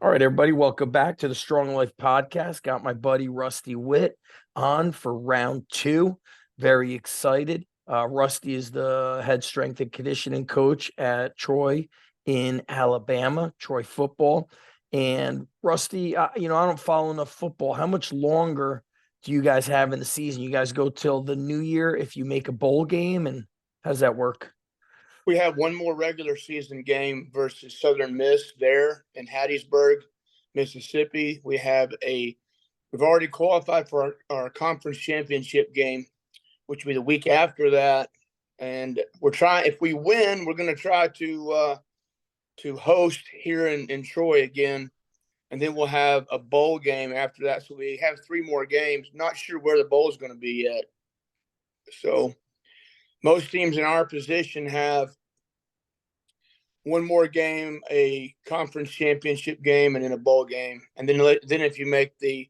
All right, everybody, welcome back to the Strong Life Podcast. Got my buddy Rusty Whitt on for round two. Very excited. Rusty is the head strength and conditioning coach at Troy in Alabama, Troy football. And Rusty, I don't follow enough football. How much longer do you guys have in the season? You guys go till the new year if you make a bowl game, and how does that work? We have one more regular season game versus Southern Miss there in Hattiesburg, Mississippi. We've already qualified for our conference championship game, which will be the week after that. And if we win, we're going to try to host here in Troy again. And then we'll have a bowl game after that. So we have three more games. Not sure where the bowl is going to be yet. So most teams in our position have one more game, a conference championship game, and then a bowl game. And then if you make the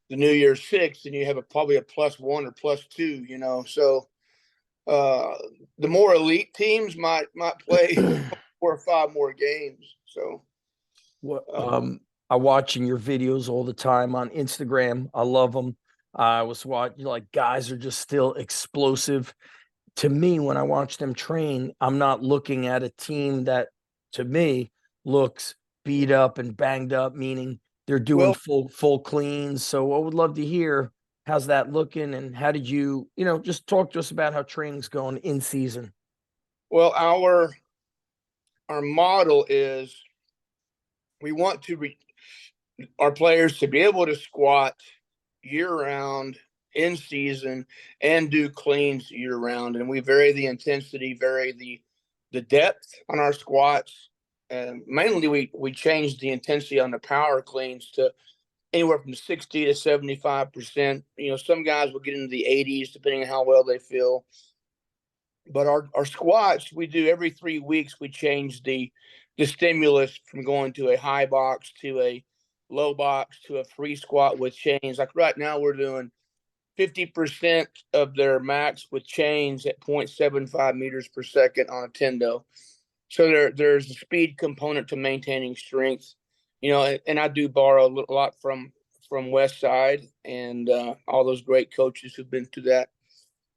New Year's Six, then you have probably a +1 or +2, So the more elite teams might play 4 or 5 more games. So I'm watching your videos all the time on Instagram. I love them. I was watching, guys are just still explosive. To me, when I watch them train, I'm not looking at a team that, to me, looks beat up and banged up, meaning they're doing full cleans. So I would love to hear, how's that looking, and how did you, just talk to us about how training's going in season. Well, our model is we want our players to be able to squat year round, in season, and do cleans year round. And we vary the intensity, vary the depth on our squats. And mainly we change the intensity on the power cleans to anywhere from 60 to 75%. Some guys will get into the 80s depending on how well they feel. But our squats, we do every 3 weeks, we change the stimulus from going to a high box to a low box to a free squat with chains. Like right now we're doing 50% of their max with chains at 0.75 meters per second on a tendo. So there's a speed component to maintaining strength, and I do borrow a lot from West Side and all those great coaches who've been through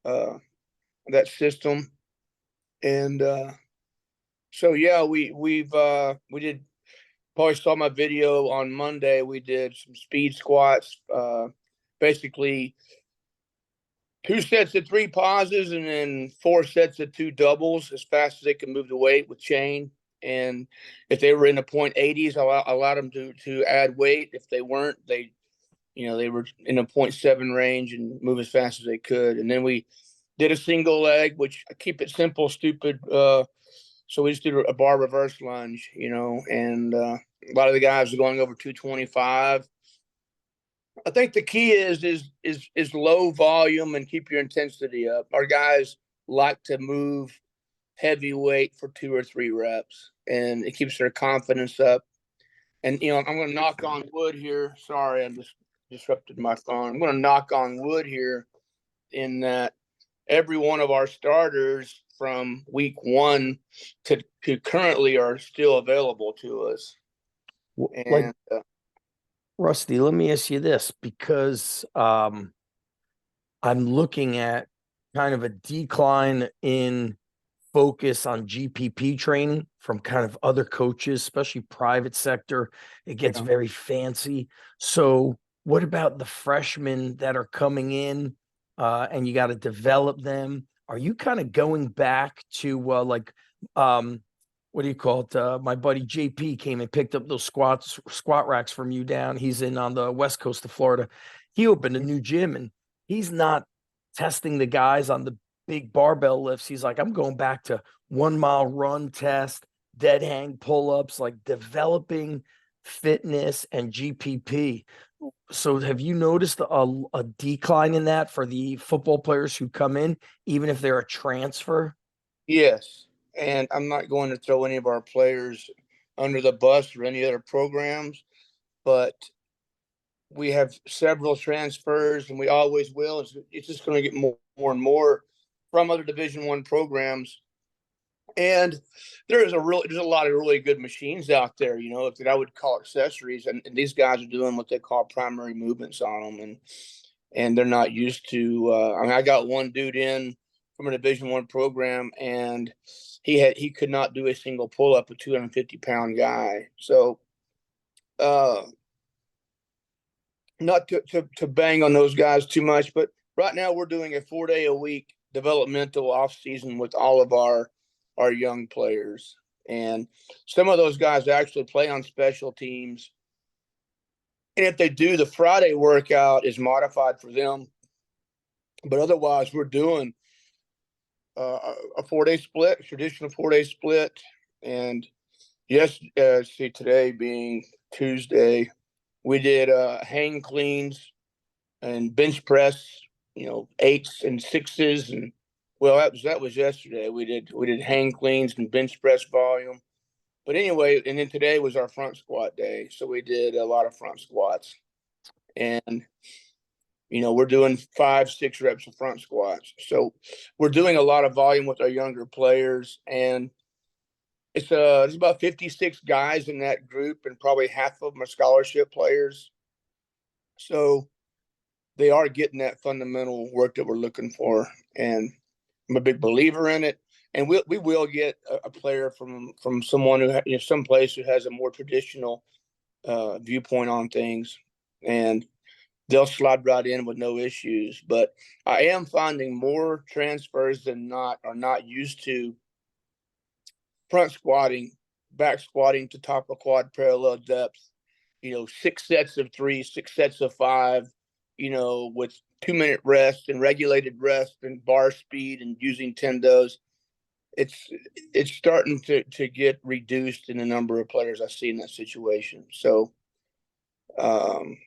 that system. And so yeah, we did. Probably saw my video on Monday. We did some speed squats, basically 2 sets of 3 pauses and then 4 sets of 2 doubles as fast as they can move the weight with chain. And if they were in the 0.80s, I allowed them to add weight. If they weren't, they were in a 0.7 range and move as fast as they could. And then we did a single leg, which I keep it simple, stupid. So we just did a bar reverse lunge, and a lot of the guys are going over 225. I think the key is low volume and keep your intensity up. Our guys like to move heavy weight for 2 or 3 reps, and it keeps their confidence up. And, I'm going to knock on wood here. Sorry, I just disrupted my phone. I'm going to knock on wood here in that every one of our starters from week 1 to currently are still available to us. And Rusty, let me ask you this, because I'm looking at kind of a decline in focus on GPP training from kind of other coaches, especially private sector. It gets very fancy. So what about the freshmen that are coming in and you got to develop them? Are you kind of going back to what do you call it? My buddy JP came and picked up those squat racks from you down. He's on the west coast of Florida. He opened a new gym, and he's not testing the guys on the big barbell lifts. He's like, I'm going back to 1 mile run test, dead hang pull-ups, like developing fitness and GPP. So have you noticed a decline in that for the football players who come in, even if they're a transfer? Yes. And I'm not going to throw any of our players under the bus or any other programs, but we have several transfers, and we always will. It's just going to get more and more from other Division I programs. And there's a lot of really good machines out there, that I would call accessories, and these guys are doing what they call primary movements on them, and they're not used to. I got one dude in from a Division I program, and he could not do a single pull up, a 250-pound guy. So, not to bang on those guys too much, but right now we're doing a 4-day a week developmental off season with all of our young players, and some of those guys actually play on special teams. And if they do, the Friday workout is modified for them. But otherwise, we're doing a 4-day split, a traditional 4-day split. And yes, today being Tuesday, we did hang cleans and bench press, 8s and 6s, and well, that was yesterday. We did hang cleans and bench press volume. But anyway, and then today was our front squat day, so we did a lot of front squats, and we're doing 5-6 reps of front squats. So we're doing a lot of volume with our younger players, and there's about 56 guys in that group, and probably half of them are scholarship players. So they are getting that fundamental work that we're looking for, and I'm a big believer in it. And we will get a player from someone who some place who has a more traditional viewpoint on things, and they'll slide right in with no issues. But I am finding more transfers than not are not used to front squatting, back squatting to top of quad parallel depth. 6 sets of 3, 6 sets of 5. With 2-minute rest and regulated rest and bar speed and using tendos. It's starting to get reduced in the number of players I see in that situation. So I'm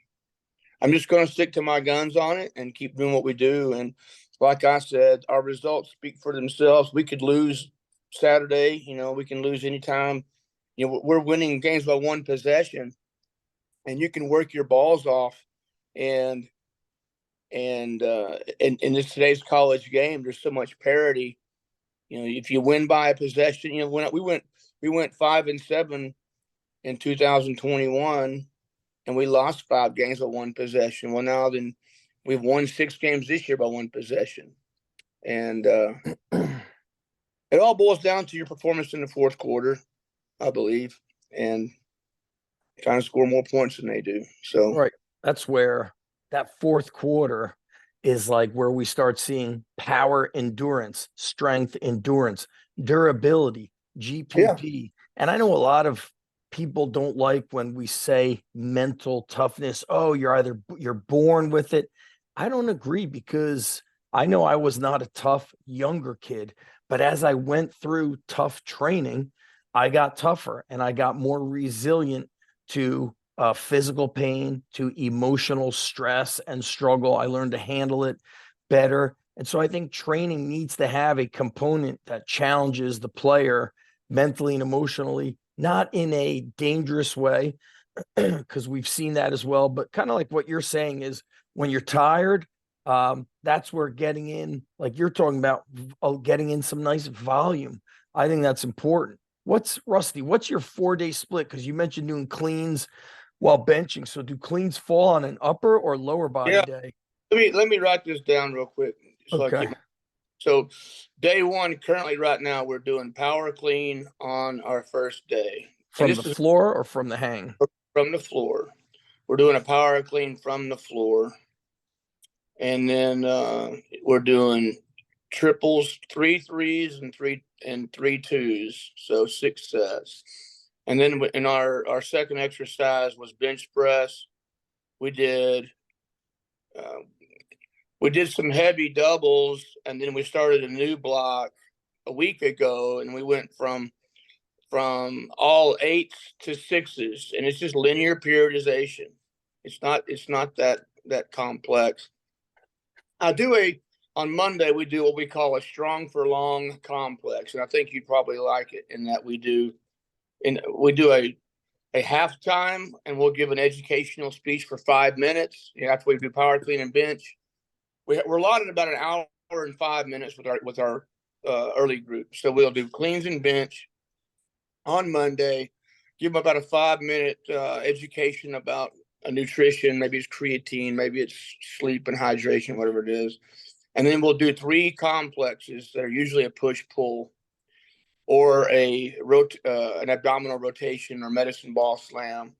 just going to stick to my guns on it and keep doing what we do. And like I said, our results speak for themselves. We could lose Saturday, we can lose anytime. We're winning games by 1 possession, and you can work your balls off. And in this today's college game, there's so much parity. If you win by a possession, when we went 5-7 in 2021, and we lost 5 games by 1 possession. Well, now then we've won 6 games this year by 1 possession, and it all boils down to your performance in the fourth quarter, I believe, and trying to score more points than they do. So right, that's where that fourth quarter is like where we start seeing power, endurance, strength, endurance, durability, GPP. And I know a lot of people don't like when we say mental toughness. Oh, you're born with it. I don't agree, because I know I was not a tough younger kid, but as I went through tough training, I got tougher and I got more resilient to physical pain, to emotional stress and struggle. I learned to handle it better. And so I think training needs to have a component that challenges the player mentally and emotionally, not in a dangerous way, because we've seen that as well. But kind of like what you're saying is when you're tired, that's where getting in, like you're talking about, getting in some nice volume. I think that's important. What's your 4-day split? Because you mentioned doing cleans while benching. So do cleans fall on an upper or lower body day? Let me write this down real quick. Okay. So day 1, currently right now, we're doing power clean on our first day. From the floor or from the hang? From the floor. We're doing a power clean from the floor. And then we're doing triples, 3 3s and 3 2s, so 6 sets. And then in our second exercise was bench press. We did some heavy doubles, and then we started a new block a week ago, and we went from all 8s to 6s, and it's just linear periodization. It's not that complex. On Monday, we do what we call a strong for long complex. And I think you'd probably like it in that we do a halftime, and we'll give an educational speech for 5 minutes. After we do power clean and bench, we're allotted about an hour and 5 minutes with our early group. So we'll do cleans and bench on Monday, give them about a 5-minute education about nutrition. Maybe it's creatine, maybe it's sleep and hydration, whatever it is. And then we'll do 3 complexes that are usually a push-pull or an abdominal rotation or medicine ball slam.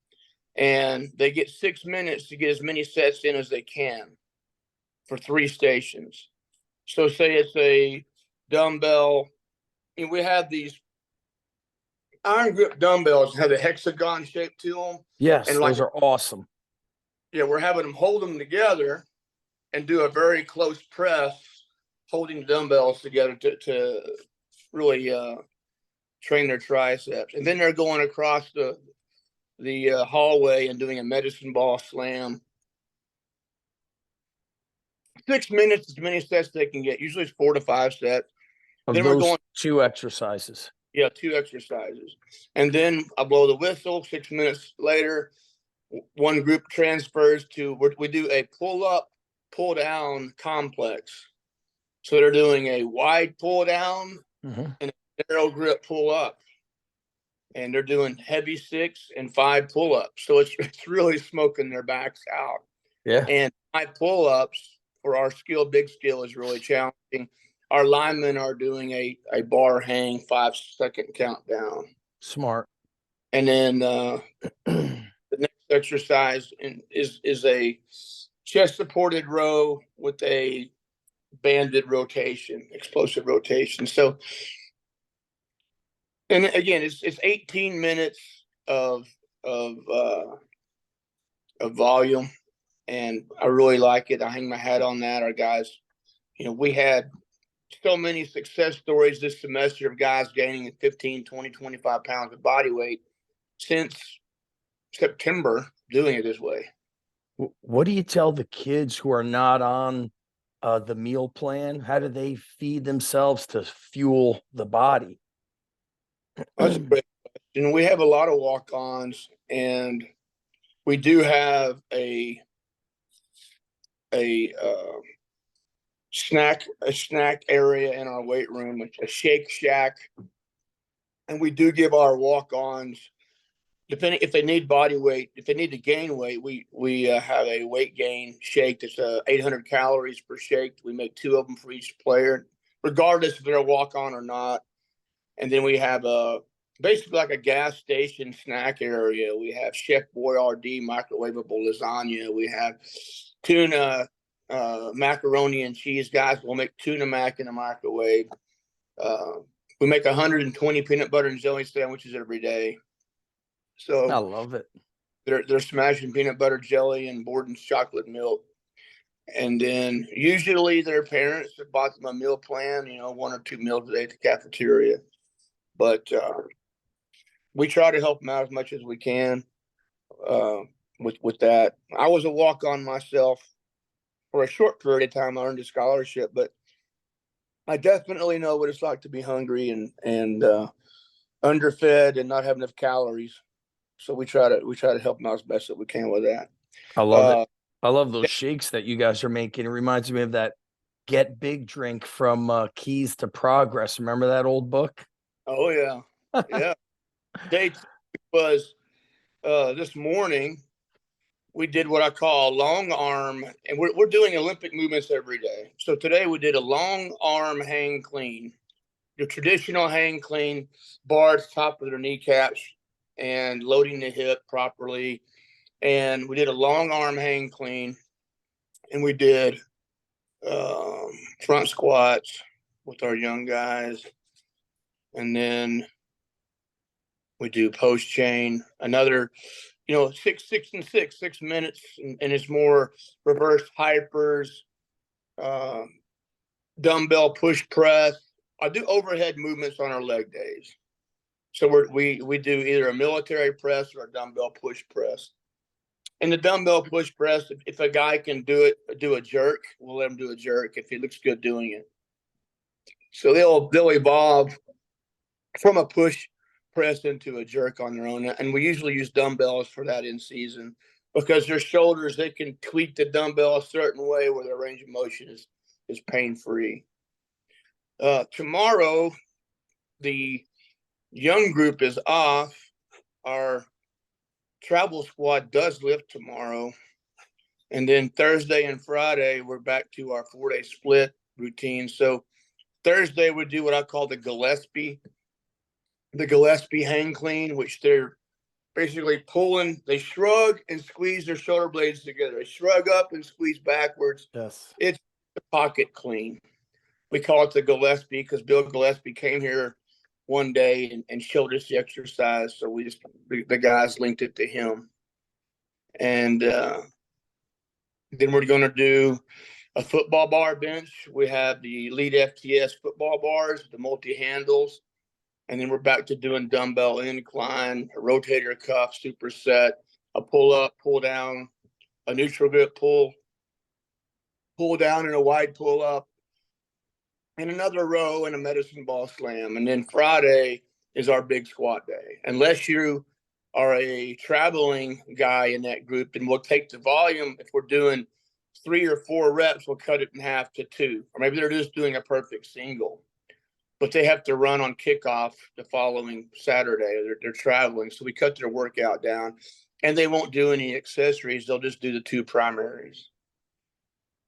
And they get 6 minutes to get as many sets in as they can for 3 stations. So say it's a dumbbell. We have these iron grip dumbbells have a hexagon shape to them. Yes, And those are awesome. Yeah, we're having them hold them together and do a very close press, holding the dumbbells together to really train their triceps. And then they're going across the hallway and doing a medicine ball slam. 6 minutes, as many sets they can get. Usually it's 4 to 5 sets. Of Then those we're going 2 exercises. Yeah, 2 exercises. And then I blow the whistle. 6 minutes later, one group transfers to we do a pull up, pull down complex. So they're doing a wide pull down and a narrow grip pull up. And they're doing heavy 6 and 5 pull ups. So it's really smoking their backs out. Yeah. And 5 pull ups for our big skill is really challenging. Our linemen are doing a bar hang 5-second countdown. Smart. And then the next exercise is a chest supported row with a banded rotation, explosive rotation. So, and again, it's 18 minutes of volume, and I really like it. I hang my hat on that. Our guys, we had so many success stories this semester of guys gaining 15, 20, 25 pounds of body weight since September doing it this way. What do you tell the kids who are not on the meal plan? How do they feed themselves to fuel the body? That's a great question. We have a lot of walk-ons, and we do have a snack area in our weight room, a shake shack, and we do give our walk-ons, depending if they need body weight, if they need to gain weight, we have a weight gain shake that's 800 calories per shake. We make 2 of them for each player, regardless if they're a walk-on or not. And then we have basically like a gas station snack area. We have Chef Boyardee microwavable lasagna. We have tuna, macaroni and cheese. Guys, we'll make tuna mac in the microwave. We make 120 peanut butter and jelly sandwiches every day. So I love it. They're smashing peanut butter jelly and Borden's chocolate milk. And then usually their parents have bought them a meal plan, 1 or 2 meals a day at the cafeteria. But we try to help them out as much as we can with that. I was a walk-on myself for a short period of time. I earned a scholarship, but I definitely know what it's like to be hungry and underfed and not have enough calories. So we try to help them out as best that we can with that. I love it. I love those shakes that you guys are making. It reminds me of that Get Big drink from Keys to Progress. Remember that old book? Oh yeah, yeah. Date was this morning. We did what I call a long arm, and we're doing Olympic movements every day. So today we did a long arm hang clean, the traditional hang clean, bar at the top of their kneecaps and loading the hip properly. And we did a long arm hang clean, and we did front squats with our young guys. And then we do post chain, another, 6 minutes, and it's more reverse hypers, dumbbell push press. I do overhead movements on our leg days. So we do either a military press or a dumbbell push press. And the dumbbell push press, if a guy can do a jerk, we'll let him do a jerk if he looks good doing it. So they'll evolve from a push press into a jerk on their own. And we usually use dumbbells for that in season because their shoulders, they can tweak the dumbbell a certain way where their range of motion is pain-free. Tomorrow, the young group is off. Our travel squad does lift tomorrow. And then Thursday and Friday, we're back to our 4-day split routine. So Thursday, we do what I call the Gillespie hang clean, which they're basically pulling. They shrug and squeeze their shoulder blades together. They shrug up and squeeze backwards. Yes. It's a pocket clean. We call it the Gillespie because Bill Gillespie came here one day and showed us the exercise. So the guys linked it to him. And then we're going to do a football bar bench. We have the Elite FTS football bars, the multi-handles. And then we're back to doing dumbbell incline, a rotator cuff, superset, a pull up, pull down, a neutral grip pull down and a wide pull up, and another row and a medicine ball slam. And then Friday is our big squat day. Unless you are a traveling guy in that group, then we'll take the volume. If we're doing 3 or 4 reps, we'll cut it in half to 2. Or maybe they're just doing a perfect single. But they have to run on kickoff the following Saturday. They're traveling. So we cut their workout down. And they won't do any accessories. They'll just do the 2 primaries.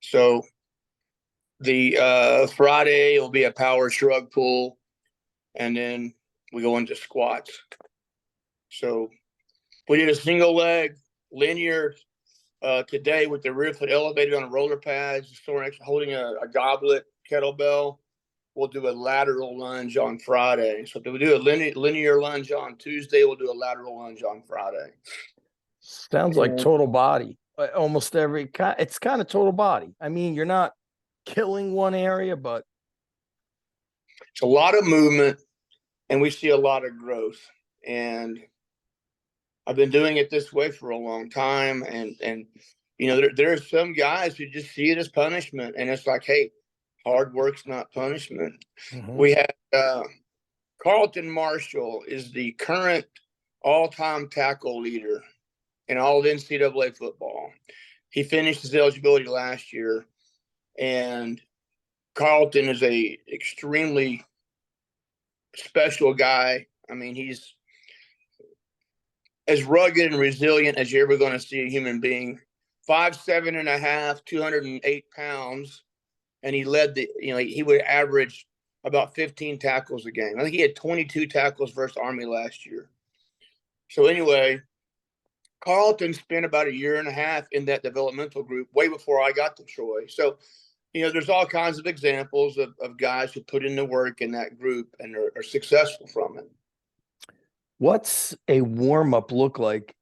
So the Friday will be a power shrug pull. And then we go into squats. So we did a single leg, linear today with the rear foot elevated on roller pads, holding a goblet kettlebell. We'll do a lateral lunge on Friday. So if we do a linear lunge on Tuesday, we'll do a lateral lunge on Friday. Sounds like total body. Almost it's kind of total body. I mean, you're not killing one area, but it's a lot of movement and we see a lot of growth. And I've been doing it this way for a long time. And you know, there are some guys who just see it as punishment. And it's like, hey, hard work's not punishment. Mm-hmm. We had Carlton Marshall is the current all-time tackle leader in all of NCAA football. He finished his eligibility last year, and Carlton is a extremely special guy. I mean, he's as rugged and resilient as you're ever going to see a human being. 5'7.5", 208 pounds. And he led he would average about 15 tackles a game. I think he had 22 tackles versus Army last year. So anyway, Carlton spent about 1.5 years in that developmental group way before I got to Troy. So, you know, there's all kinds of examples of guys who put in the work in that group and are successful from it. What's a warm-up look like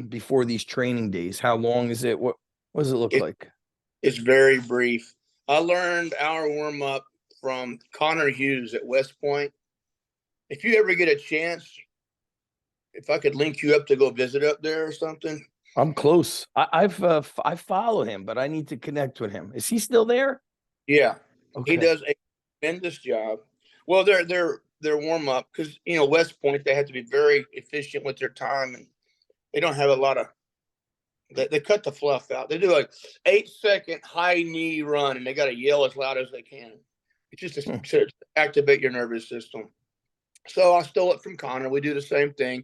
before these training days? How long is it? What does it look like? It's very brief. I learned our warm-up from Connor Hughes at West Point. If you ever get a chance, if I could link you up to go visit up there or something. I'm close. I follow him, but I need to connect with him. Is he still there? Yeah. Okay. He does a tremendous job. Well, they're warm-up, because, you know, West Point, they have to be very efficient with their time, and they don't have a lot of they cut the fluff out. They do like 8-second high knee run, and they got to yell as loud as they can. It's just to activate your nervous system. So I stole it from Connor. We do the same thing.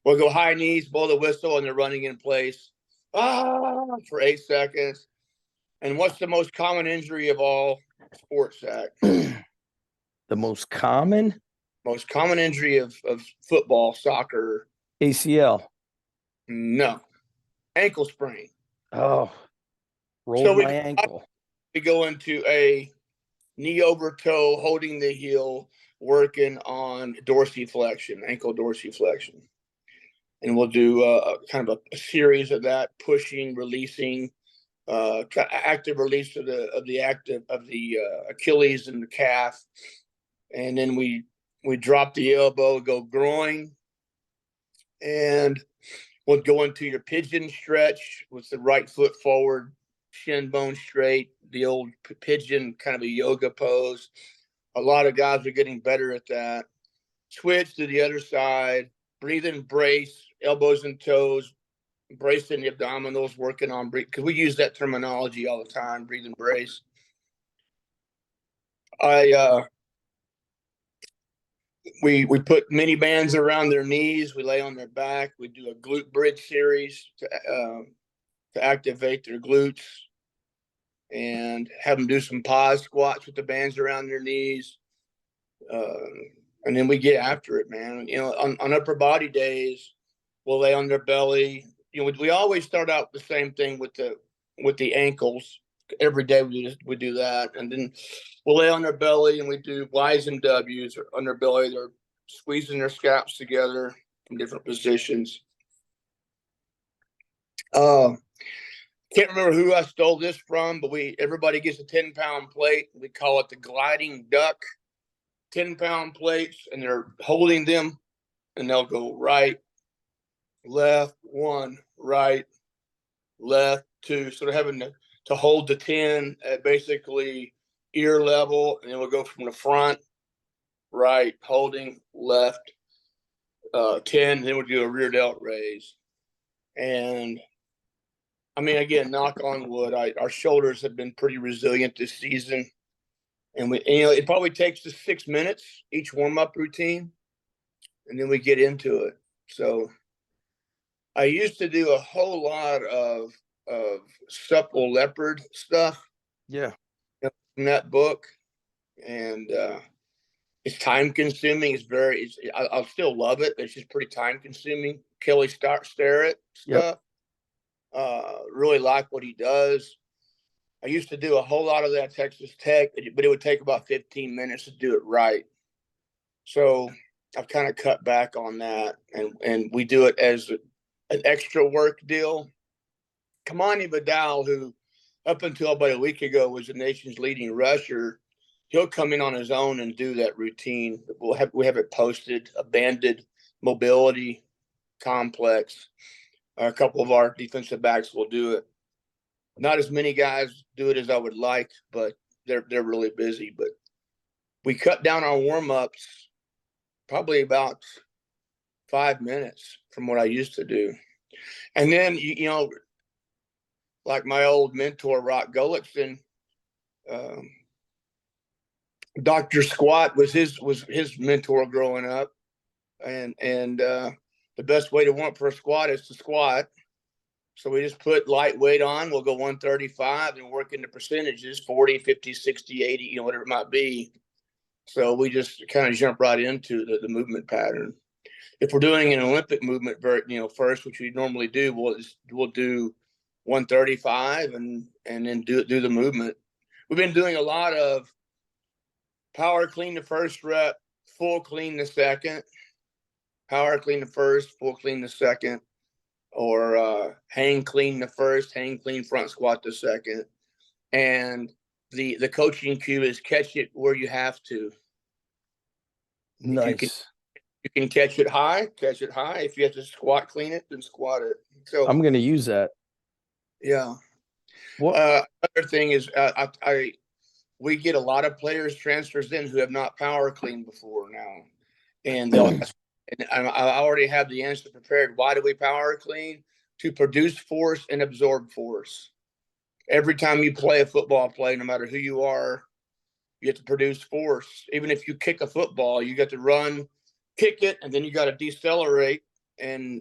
We'll go high knees, blow the whistle, and they're running in place for 8 seconds. And what's the most common injury of all sports, Zach? The most common? Most common injury of football, soccer. ACL. No. Ankle sprain. Oh, rolled my ankle. We go into a knee over toe, holding the heel, working on dorsiflexion, ankle dorsiflexion. And we'll do kind of a series of that, pushing, releasing, active release of the Achilles and the calf. And then we drop the elbow, go groin, and we'll go into your pigeon stretch with the right foot forward, shin bone straight, the old pigeon, kind of a yoga pose. A lot of guys are getting better at that. Switch to the other side, breathe and brace, elbows and toes, bracing the abdominals, working on breathe, because we use that terminology all the time, breathe and brace. I we put mini bands around their knees. We lay on their back. We do a glute bridge series to activate their glutes and have them do some pause squats with the bands around their knees. And then we get after it, man. You know, on upper body days, we'll lay on their belly. You know, we always start out the same thing with the ankles. Every day we do that, and then we'll lay on their belly and we do Y's and W's on their belly. They're squeezing their scaps together from different positions. Can't remember who I stole this from, but everybody gets a 10-pound plate. We call it the gliding duck. 10-pound plates, and they're holding them, and they'll go right, left, one, right, left, two. So they're having to hold the 10 at basically ear level, and then we'll go from the front, right, holding, left, 10, then we'll do a rear delt raise. And I mean, again, knock on wood, our shoulders have been pretty resilient this season. And it probably takes us 6 minutes each warm-up routine, and then we get into it. So I used to do a whole lot of supple leopard stuff. Yeah. From that book, and it's time consuming. I'll still love it, but it's just pretty time consuming. Kelly Starrett stuff. Yep. Really like what he does. I used to do a whole lot of that at Texas Tech, but it would take about 15 minutes to do it right. So I've kind of cut back on that, and we do it as an extra work deal. Kamani Vidal, who up until about a week ago was the nation's leading rusher, he'll come in on his own and do that routine. We have it posted, a banded mobility complex. A couple of our defensive backs will do it. Not as many guys do it as I would like, but they're really busy. But we cut down our warm-ups probably about 5 minutes from what I used to do. And then, you know, like my old mentor, Rock Gullickson, Dr. Squat was his mentor growing up. And the best way to warm up for a squat is to squat. So we just put lightweight on. We'll go 135 and work into percentages, 40, 50, 60, 80, you know, whatever it might be. So we just kind of jump right into the movement pattern. If we're doing an Olympic movement, first, which we normally do, we'll do 135 and then do the movement. We've been doing a lot of power clean the first rep, full clean the second, power clean the first, full clean the second, or hang clean the first, hang clean front squat the second. And the coaching cue is catch it where you have to. Nice. You can catch it high, catch it high. If you have to squat clean it, then squat it. So I'm going to use that. Yeah. What? Other thing is we get a lot of players transfers in who have not power cleaned before now. And they'll ask, and I already have the answer prepared. Why do we power clean? To produce force and absorb force. Every time you play a football play, no matter who you are, you have to produce force. Even if you kick a football, you got to run, kick it, and then you got to decelerate and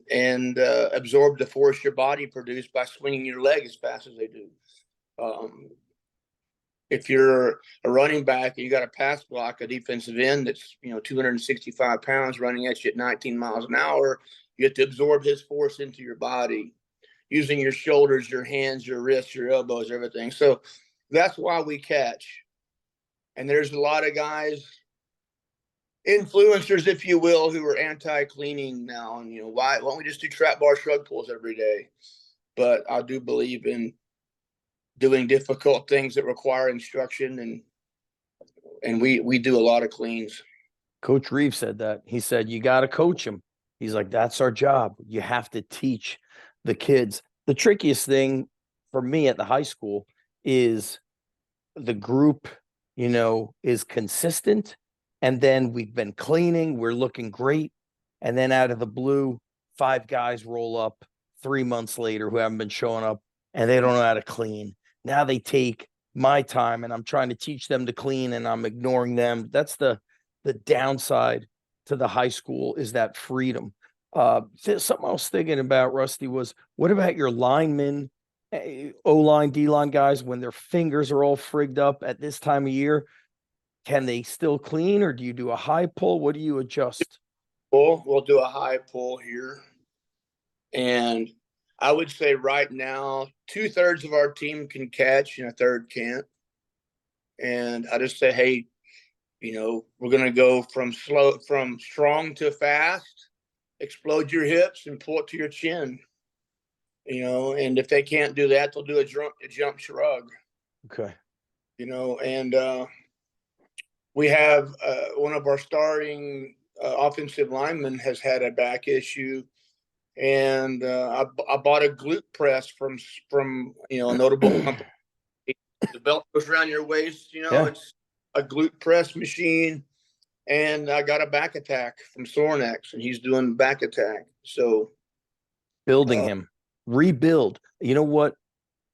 absorb the force your body produced by swinging your leg as fast as they do. If you're a running back and you got a pass block, a defensive end that's 265 pounds running at you at 19 miles an hour, you have to absorb his force into your body using your shoulders, your hands, your wrists, your elbows, everything. So that's why we catch. And there's a lot of guys, influencers, if you will, who are anti-cleaning now. And, why don't we just do trap bar shrug pulls every day? But I do believe in doing difficult things that require instruction, and we do a lot of cleans. Coach Reeves said that. He said, you got to coach them. He's like, that's our job. You have to teach the kids. The trickiest thing for me at the high school is the group, is consistent. And then we've been cleaning. We're looking great. And then out of the blue, 5 guys roll up 3 months later who haven't been showing up, and they don't know how to clean. Now they take my time, and I'm trying to teach them to clean, and I'm ignoring them. That's the downside to the high school is that freedom. Something I was thinking about, Rusty, was what about your linemen, O-line, D-line guys, when their fingers are all frigged up at this time of year? Can they still clean, or do you do a high pull? What do you adjust? We'll do a high pull here. And I would say right now, 2/3 of our team can catch and a third can't. And I just say, hey, we're going to go from strong to fast, explode your hips and pull it to your chin. And if they can't do that, they'll do a jump shrug. Okay. And we have one of our starting offensive linemen has had a back issue, and I bought a glute press from a notable company. The belt goes around your waist, Yeah. it's a glute press machine. And I got a back attack from Sornex, and he's doing back attack. So building him, rebuild. You know what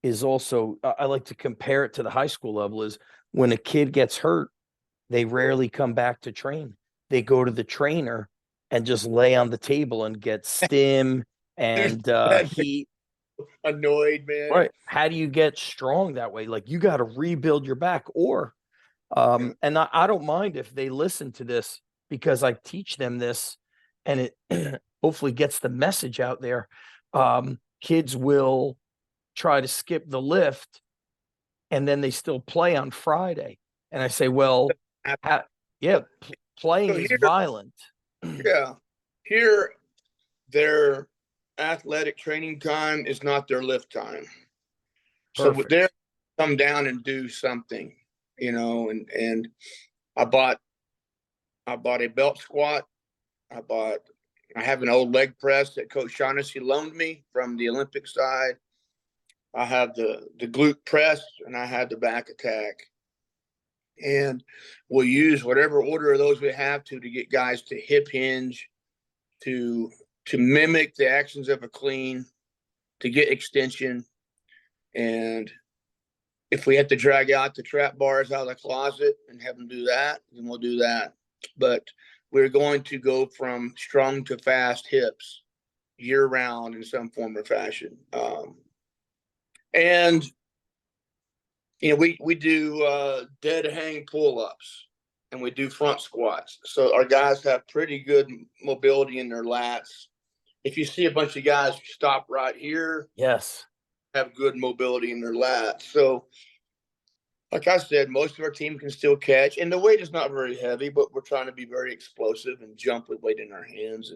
is also, I like to compare it to the high school level, is when a kid gets hurt, they rarely come back to train. They go to the trainer and just lay on the table and get stim and heat. Annoyed, man. Right. How do you get strong that way? Like, you got to rebuild your back, or and I don't mind if they listen to this, because I teach them this, and it hopefully gets the message out there. Kids will try to skip the lift, and then they still play on Friday. And I say, well, playing So is violent. Yeah. Here, their athletic training time is not their lift time. So Perfect. they're come down and do something, and I bought a belt squat. I have an old leg press that Coach Shaughnessy loaned me from the Olympic side. I have the glute press, and I had the back attack. And we'll use whatever order of those we have to get guys to hip hinge, to mimic the actions of a clean, to get extension. And if we have to drag out the trap bars out of the closet and have them do that, then we'll do that. But we're going to go from strong to fast hips year round in some form or fashion. And we do dead hang pull-ups, and we do front squats. So our guys have pretty good mobility in their lats. If you see a bunch of guys stop right here, yes, have good mobility in their lats. So like I said, most of our team can still catch, and the weight is not very heavy, but we're trying to be very explosive and jump with weight in our hands.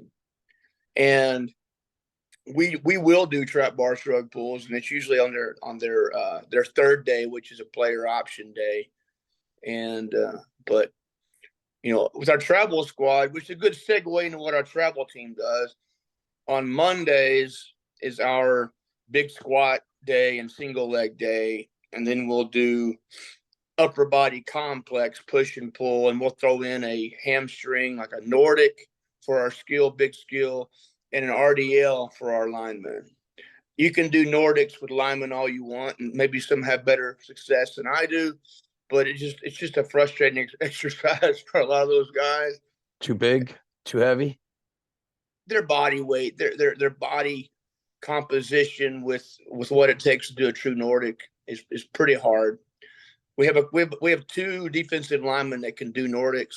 And we will do trap bar shrug pulls, and it's usually on their third day, which is a player option day. And but with our travel squad, which is a good segue into what our travel team does, on Mondays is our big squat day and single leg day, and then we'll do upper body complex push and pull, and we'll throw in a hamstring, like a Nordic for our big skill, and an RDL for our linemen. You can do Nordics with linemen all you want, and maybe some have better success than I do, but it's just a frustrating exercise for a lot of those guys. Too big, too heavy. Their body weight, their body composition with what it takes to do a true Nordic is pretty hard. We have two defensive linemen that can do Nordics,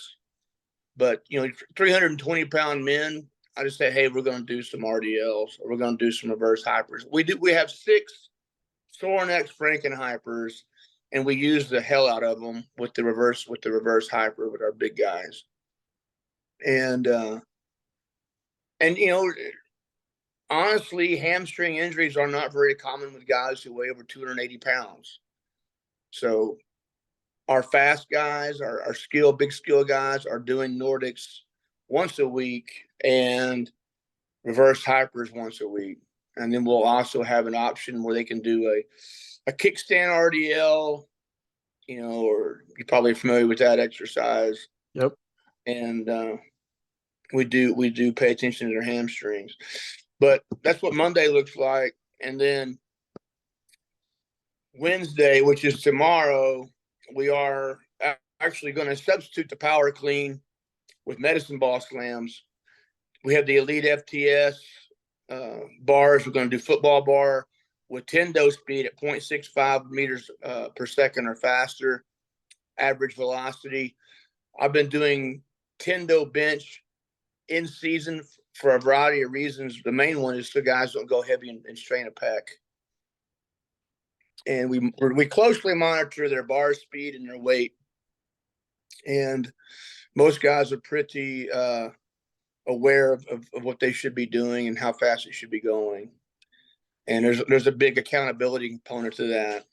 but 320-pound men, I just say, hey, we're going to do some RDLs, or we're going to do some reverse hypers. We have 6 Sornex Frankenhypers, and we use the hell out of them with the reverse hyper with our big guys. And honestly, hamstring injuries are not very common with guys who weigh over 280 pounds. So our fast guys, our big skill guys are doing Nordics once a week and reverse hypers once a week. And then we'll also have an option where they can do a kickstand RDL, or you're probably familiar with that exercise. Yep. And we do pay attention to their hamstrings. But that's what Monday looks like. And then Wednesday, which is tomorrow, we are actually going to substitute the power clean with medicine ball slams. We have the Elite FTS bars. We're going to do football bar with tendo speed at 0.65 meters per second or faster, average velocity. I've been doing tendo bench in season for a variety of reasons. The main one is so guys don't go heavy and strain a pec. And we closely monitor their bar speed and their weight. And most guys are pretty aware of what they should be doing and how fast it should be going. And there's a big accountability component to that.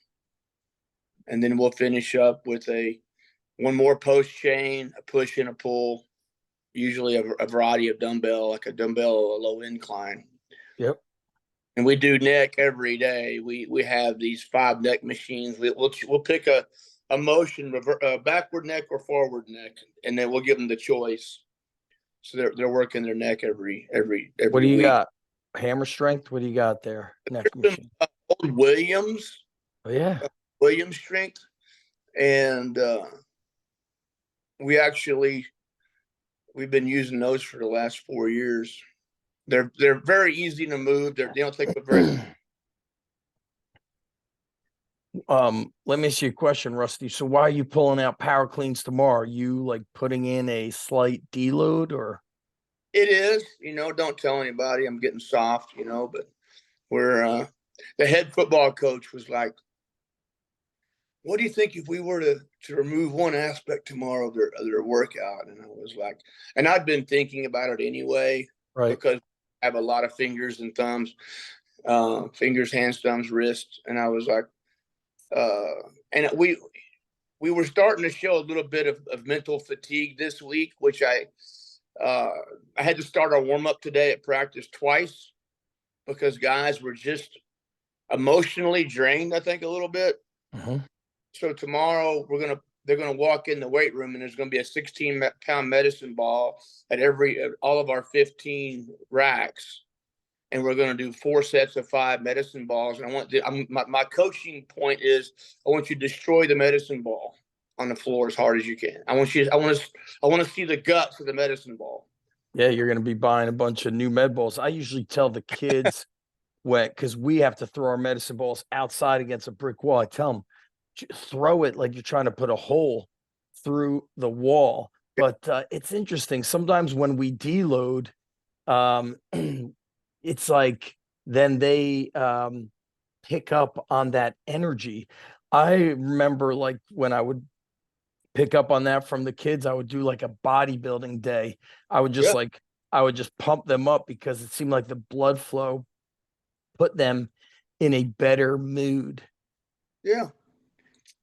And then we'll finish up with one more post chain, a push and a pull, usually a variety of dumbbell, like a dumbbell, a low incline. Yep. And we do neck every day. We have these 5 neck machines. We'll pick a motion, backward neck or forward neck, and then we'll give them the choice. So they're working their neck every What do you week. got? Hammer strength? What do you got there? Neck machine. Old Williams. Oh, yeah. Williams strength. And we've been using those for the last 4 years. They're very easy to move. They don't take a very Let me ask you a question, Rusty. So why are you pulling out power cleans tomorrow? Are you like putting in a slight deload or? It is, don't tell anybody. I'm getting soft, but we're the head football coach was like, what do you think if we were to remove one aspect tomorrow of their workout? And I was like, and I'd been thinking about it anyway, right? Because I have a lot of fingers and thumbs, fingers, hands, thumbs, wrists. And I was like, and we were starting to show a little bit of mental fatigue this week, which I had to start our warm up today at practice twice because guys were just emotionally drained, I think, a little bit. Mm-hmm. So tomorrow they're gonna walk in the weight room and there's gonna be a 16-pound medicine ball at all of our 15 racks, and we're gonna do 4 sets of 5 medicine balls. And my coaching point is I want you to destroy the medicine ball on the floor as hard as you can. I want to see the guts of the medicine ball. Yeah, you're gonna be buying a bunch of new med balls. I usually tell the kids because we have to throw our medicine balls outside against a brick wall. I tell them, throw it like you're trying to put a hole through the wall. But it's interesting. Sometimes when we deload, it's like then they pick up on that energy. I remember like when I would pick up on that from the kids, I would do like a bodybuilding day. I would just I would just pump them up because it seemed like the blood flow put them in a better mood. Yeah,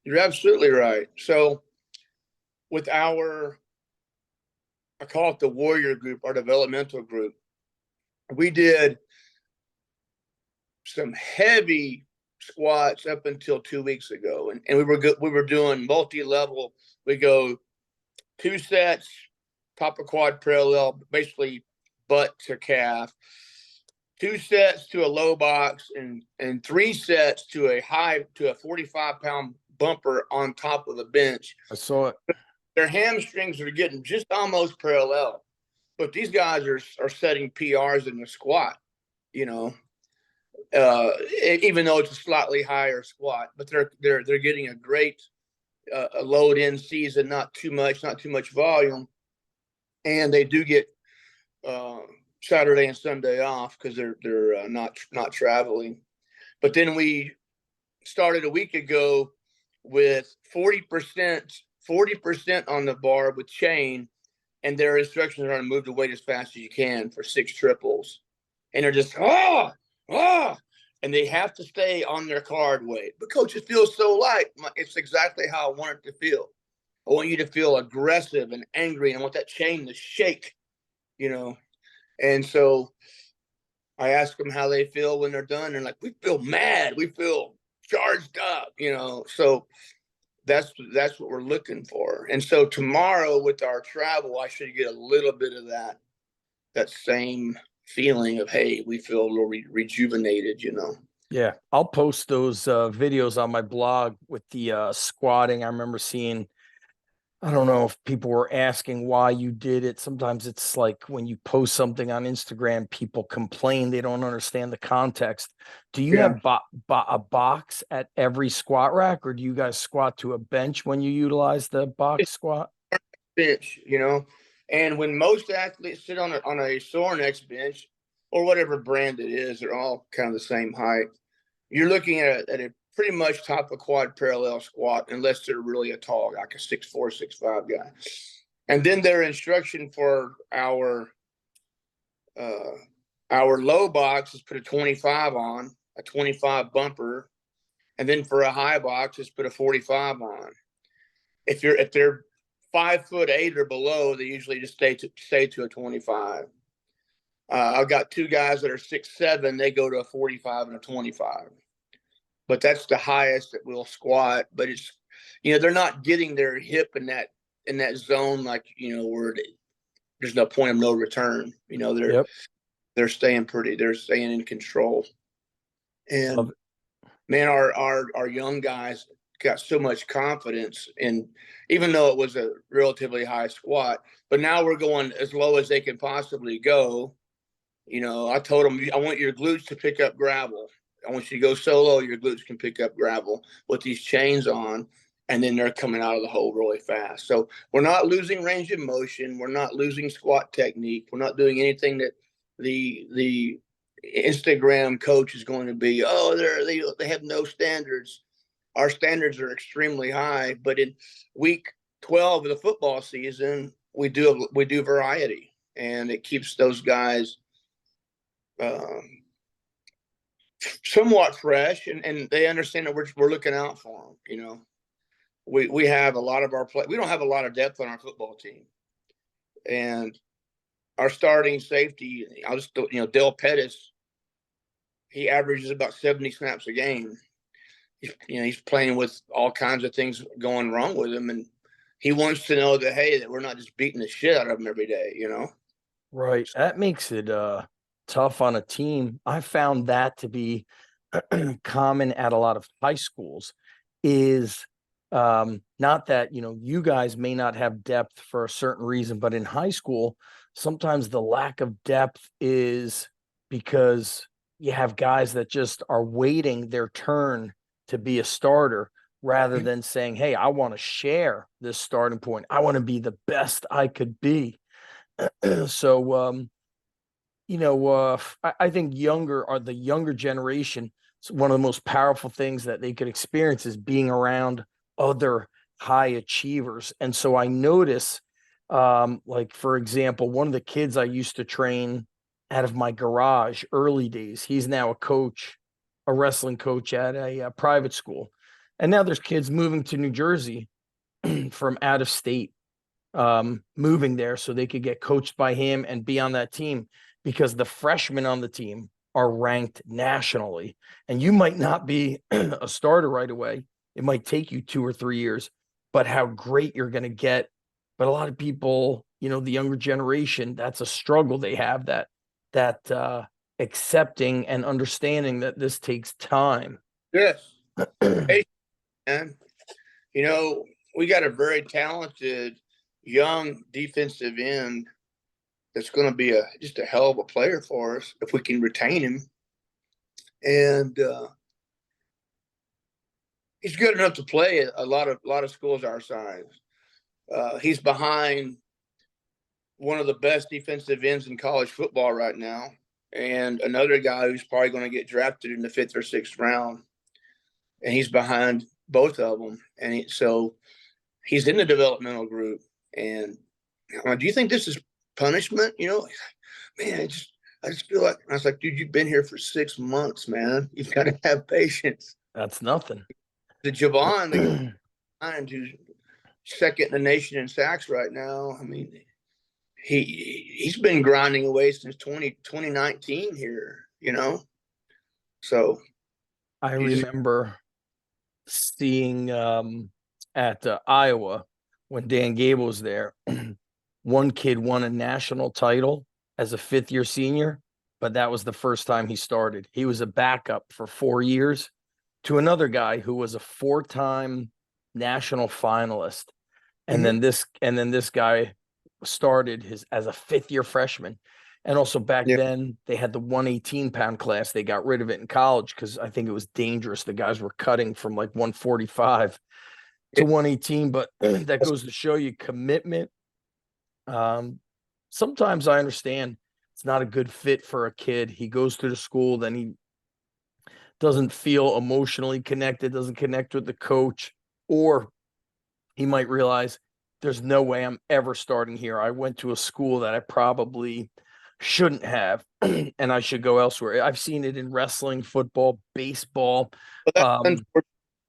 you're absolutely right. So with I call it the warrior group, our developmental group, we did some heavy squats up until 2 weeks ago. And we were doing multi-level. We go 2 sets, top of quad parallel, basically butt to calf, 2 sets to a low box, and 3 sets to a 45-pound bumper on top of the bench. I saw it. Their hamstrings are getting just almost parallel, but these guys are setting PRs in the squat, even though it's a slightly higher squat, but they're getting a great load in season, not too much volume, and they do get Saturday and Sunday off because they're not traveling. But then we started a week ago with 40% on the bar with chain, and their instructions are to move the weight as fast as you can for 6 triples, and they're just and they have to stay on their card weight. But coach, it feels so light. It's exactly how I want it to feel. I want you to feel aggressive and angry, and I want that chain to shake, And so I ask them how they feel when they're done. They're like, we feel mad. We feel charged up, So that's what we're looking for. And so tomorrow with our travel, I should get a little bit of that same feeling of, hey, we feel a little rejuvenated, Yeah, I'll post those videos on my blog with the squatting. I remember seeing I don't know if people were asking why you did it. Sometimes it's like when you post something on Instagram, people complain they don't understand the context. Do you Yeah, have a box at every squat rack, or do you guys squat to a bench when you utilize the box squat? bench, and when most athletes sit on a Sorinex bench or whatever brand it is, they're all kind of the same height. You're looking at a pretty much top of quad parallel squat, unless they're really a tall, like a 6'4", 6'5" guy. And then their instruction for uh, our low box is put a 25 on, a 25 bumper, and then for a high box is put a 45 on. If they're 5'8" or below, they usually just stay to a 25. I've got two guys that are 6'7", they go to a 45 and a 25. But that's the highest that we'll squat. But it's, they're not getting their hip in that zone, like, where there's no point of no return. Yep. They're staying in control. Love And it. man, our young guys got so much confidence, and even though it was a relatively high squat, but now we're going as low as they can possibly go. I told them, I want your glutes to pick up gravel. I want you to go so low your glutes can pick up gravel with these chains on, and then they're coming out of the hole really fast. So we're not losing range of motion. We're not losing squat technique. We're not doing anything that the Instagram coach is going to be, oh, they have no standards. Our standards are extremely high, but in week 12 of the football season, we do variety, and it keeps those guys um, somewhat fresh, and they understand that we're looking out for them. We have a lot of our play. We don't have a lot of depth on our football team, and our starting safety, I'll just Dale Pettis, he averages about 70 snaps a game. He's playing with all kinds of things going wrong with him, and he wants to know that, hey, that we're not just beating the shit out of him every day. Right. That makes it tough on a team. I found that to be common at a lot of high schools is not that, you guys may not have depth for a certain reason, but in high school, sometimes the lack of depth is because you have guys that just are waiting their turn to be a starter rather than saying, hey, I want to share this starting point. I want to be the best I could be. So, I think the younger generation, it's one of the most powerful things that they could experience is being around other high achievers. And so I notice, like, for example, one of the kids I used to train out of my garage early days, he's now a wrestling coach at a private school. And now there's kids moving to New Jersey from out of state, moving there so they could get coached by him and be on that team because the freshmen on the team are ranked nationally. And you might not be a starter right away. It might take you 2 or 3 years, but how great you're going to get. But a lot of people, the younger generation, that's a struggle they have, that accepting and understanding that this takes time. Yes. Hey, man. We got a very talented young defensive end that's going to be just a hell of a player for us if we can retain him. And he's good enough to play at a lot of schools our size. He's behind one of the best defensive ends in college football right now, and another guy who's probably going to get drafted in the 5th or 6th round. And he's behind both of them. And so he's in the developmental group. And do you think this is punishment? Man, I just feel like, I was like, dude, you've been here for 6 months, man. You've got to have patience. That's nothing. The Javon, the guy who's second in the nation in sacks right now, I mean, he's been grinding away since 2019 here. So I he's remember seeing at Iowa when Dan Gable was there, one kid won a national title as a fifth-year senior, but that was the first time he started. He was a backup for 4 years to another guy who was a four-time national finalist. And then this guy started his as a 5th-year freshman. And also back Yeah. then they had the 118-pound class. They got rid of it in college because I think it was dangerous. The guys were cutting from like 145 to 118, but that goes to show you commitment. Sometimes I understand it's not a good fit for a kid. He goes to the school, then he doesn't feel emotionally connected, doesn't connect with the coach, or he might realize there's no way I'm ever starting here. I went to a school that I probably shouldn't have, and I should go elsewhere. I've seen it in wrestling, football, baseball. But that's unfortunate.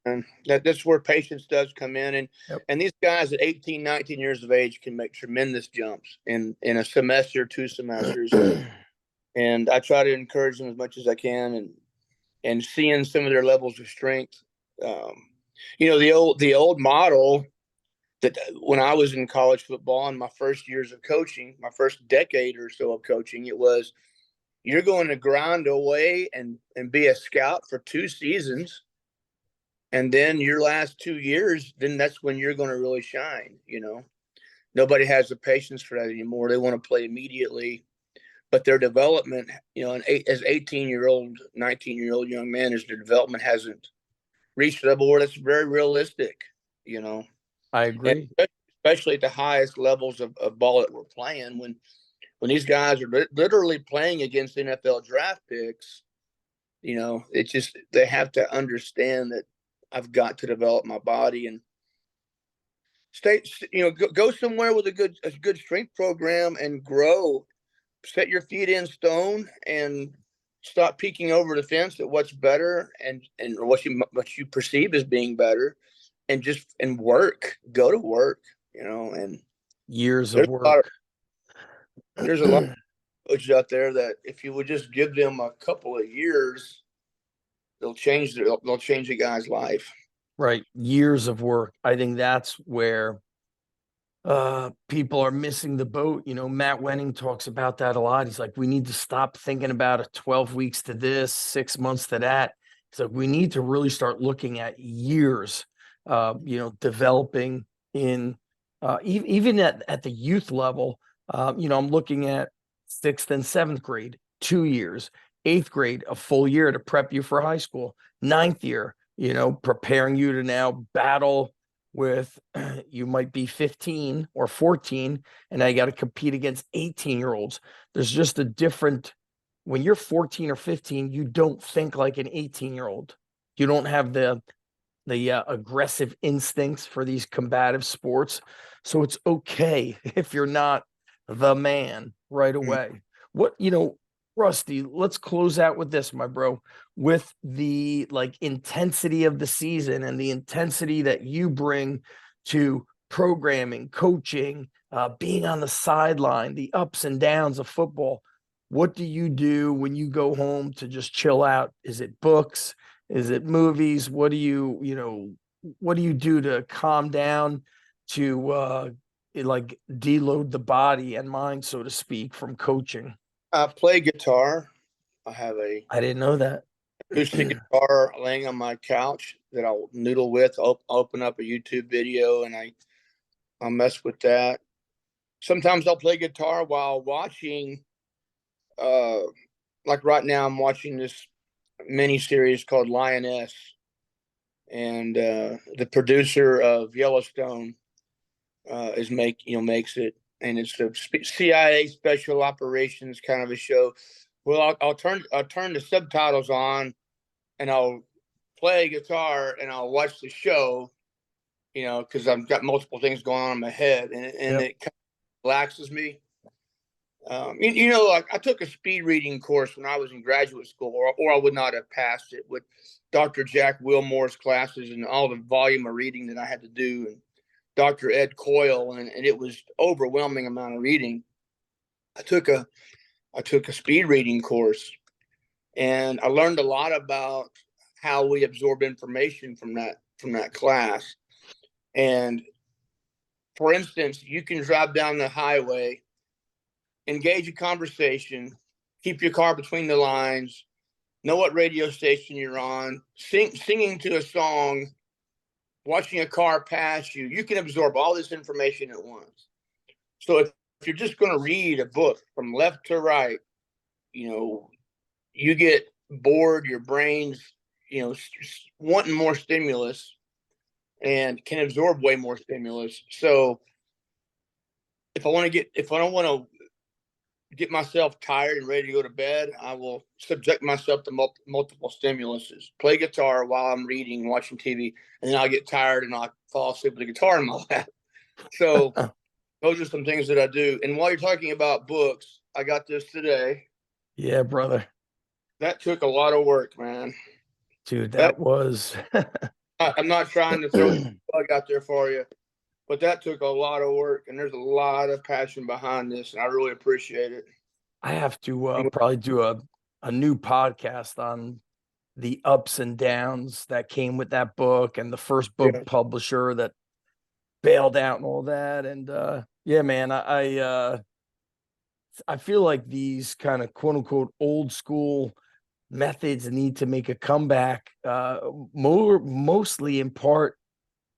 And that's where patience does come in. Yep. And these guys at 18, 19 years of age can make tremendous jumps in a semester, 2 semesters. And I try to encourage them as much as I can, and seeing some of their levels of strength. The old model that when I was in college football in my first years of coaching, my first decade or so of coaching, it was you're going to grind away and be a scout for 2 seasons. And then your last 2 years, then that's when you're going to really shine. Nobody has the patience for that anymore. They want to play immediately, but their development, as 18-year-old, 19-year-old young man, as their development hasn't reached a level where that's very realistic. I And agree. especially at the highest levels of ball that we're playing, when these guys are literally playing against NFL draft picks, it's just they have to understand that I've got to develop my body and go somewhere with a good strength program and grow. Set your feet in stone and stop peeking over the fence at what's better and what you perceive as being better, and go to work, and Years of there's a lot of work. there's a lot of coaches out there that if you would just give them a couple of years, they'll change a guy's life. Right. Years of work. I think that's where people are missing the boat. Matt Wenning talks about that a lot. He's like, we need to stop thinking about it 12 weeks to this, 6 months to that. So we need to really start looking at years, developing in even at the youth level. I'm looking at 6th and 7th grade, 2 years, 8th grade, a full year to prep you for high school, 9th year, preparing you to now battle with you might be 15 or 14 and now you got to compete against 18-year-olds. There's just a different when you're 14 or 15, you don't think like an 18-year-old. You don't have the aggressive instincts for these combative sports. So it's okay if you're not the man right away. What, Rusty, let's close out with this, my bro, with the intensity of the season and the intensity that you bring to programming, coaching, being on the sideline, the ups and downs of football. What do you do when you go home to just chill out? Is it books? Is it movies? What do what do you do to calm down, to deload the body and mind, so to speak, from coaching? I play guitar. I have a I didn't know that. acoustic guitar laying on my couch that I'll noodle with. I'll open up a YouTube video and I'll mess with that. Sometimes I'll play guitar while watching. Like right now, I'm watching this mini series called Lioness, and the producer of Yellowstone makes it, and it's a CIA special operations kind of a show. Well, I'll turn the subtitles on, and I'll play guitar, and I'll watch the show, because I've got multiple things going on in my head, and Yep. it kind of relaxes me. Like I took a speed reading course when I was in graduate school, or I would not have passed it, with Dr. Jack Wilmore's classes and all the volume of reading that I had to do, and Dr. Ed Coyle, and it was overwhelming amount of reading. I took a speed reading course, and I learned a lot about how we absorb information from that class. And for instance, you can drive down the highway, engage a conversation, keep your car between the lines, know what radio station you're on, singing to a song watching a car pass you, you can absorb all this information at once. So if you're just going to read a book from left to right, you get bored, your brain's, wanting more stimulus and can absorb way more stimulus. So if I don't want to get myself tired and ready to go to bed, I will subject myself to multiple stimuluses. Play guitar while I'm reading, watching TV, and then I'll get tired and I'll fall asleep with the guitar in my lap. So those are some things that I do. And while you're talking about books, I got this today. Yeah, brother. That took a lot of work, man. Dude, that was I'm not trying to throw a plug out there for you, but that took a lot of work, and there's a lot of passion behind this, and I really appreciate it. I have to probably do a new podcast on the ups and downs that came with that book and the first book Yeah. publisher that bailed out and all that. And yeah, man, I feel like these kind of quote unquote old school methods need to make a comeback, mostly in part